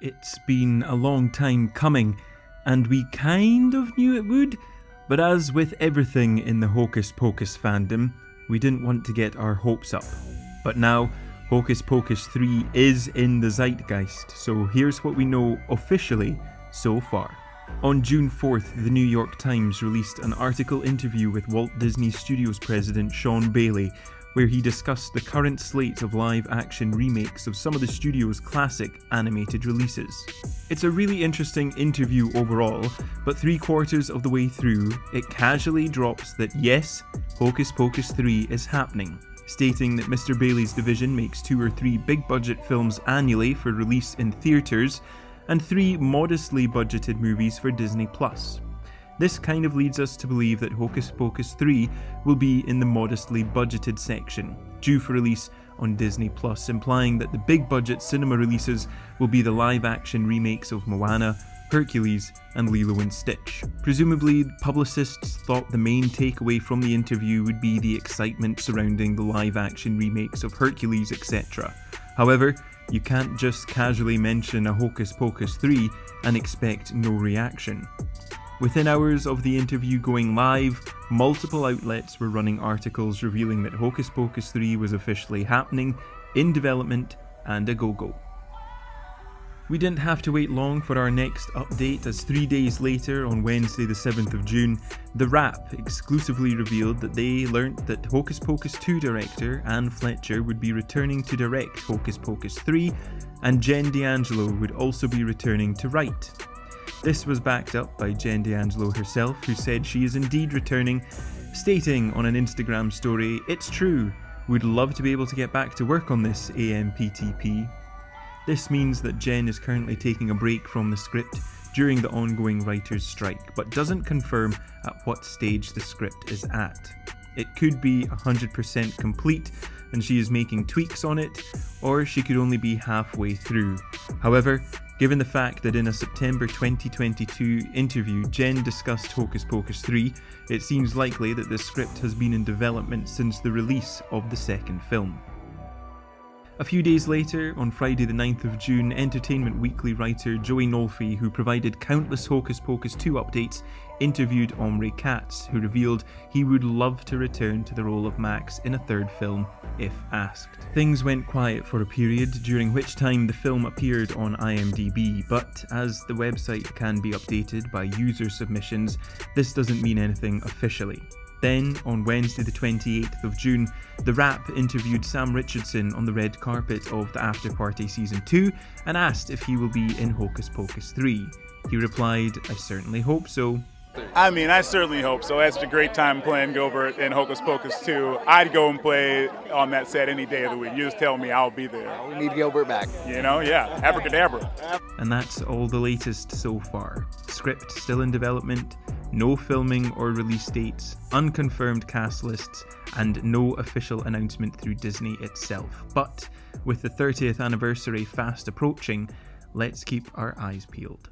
It's been a long time coming, and we kind of knew it would, but as with everything in the Hocus Pocus fandom, we didn't want to get our hopes up. But now, Hocus Pocus 3 is in the zeitgeist, so here's what we know officially so far. On June 4th, the New York Times released an article interview with Walt Disney Studios president Sean Bailey, where he discussed the current slate of live-action remakes of some of the studio's classic animated releases. It's a really interesting interview overall, but 3/4 of the way through, it casually drops that yes, Hocus Pocus 3 is happening, stating that Mr. Bailey's division makes 2 or 3 big-budget films annually for release in theatres, and 3 modestly budgeted movies for Disney+. This kind of leads us to believe that Hocus Pocus 3 will be in the modestly budgeted section, due for release on Disney+, implying that the big-budget cinema releases will be the live-action remakes of Moana, Hercules, and Lilo and Stitch. Presumably, publicists thought the main takeaway from the interview would be the excitement surrounding the live-action remakes of Hercules, etc. However, you can't just casually mention a Hocus Pocus 3 and expect no reaction. Within hours of the interview going live, multiple outlets were running articles revealing that Hocus Pocus 3 was officially happening, in development, and a go-go. We didn't have to wait long for our next update, as 3 days later, on Wednesday the 7th of June, The Wrap exclusively revealed that they learnt that Hocus Pocus 2 director Anne Fletcher would be returning to direct Hocus Pocus 3, and Jen D'Angelo would also be returning to write. This was backed up by Jen D'Angelo herself, who said she is indeed returning, stating on an Instagram story, "It's true, would love to be able to get back to work on this AMPTP." This means that Jen is currently taking a break from the script during the ongoing writer's strike, but doesn't confirm at what stage the script is at. It could be 100% complete and she is making tweaks on it, or she could only be halfway through. However, given the fact that in a September 2022 interview Jen discussed Hocus Pocus 3, it seems likely that the script has been in development since the release of the second film. A few days later, on Friday the 9th of June, Entertainment Weekly writer Joey Nolfi, who provided countless Hocus Pocus 2 updates, interviewed Omri Katz, who revealed he would love to return to the role of Max in a third film, if asked. Things went quiet for a period, during which time the film appeared on IMDb, but as the website can be updated by user submissions, this doesn't mean anything officially. Then, on Wednesday the 28th of June, The Wrap interviewed Sam Richardson on the red carpet of the After Party Season 2 and asked if he will be in Hocus Pocus 3. He replied, "I certainly hope so." I certainly hope so. I had such a great time playing Gilbert in Hocus Pocus 2. I'd go and play on that set any day of the week. You just tell me, I'll be there. We need Gilbert back. Yeah, abracadabra. And that's all the latest so far. Script still in development, no filming or release dates, unconfirmed cast lists, and no official announcement through Disney itself. But with the 30th anniversary fast approaching, let's keep our eyes peeled.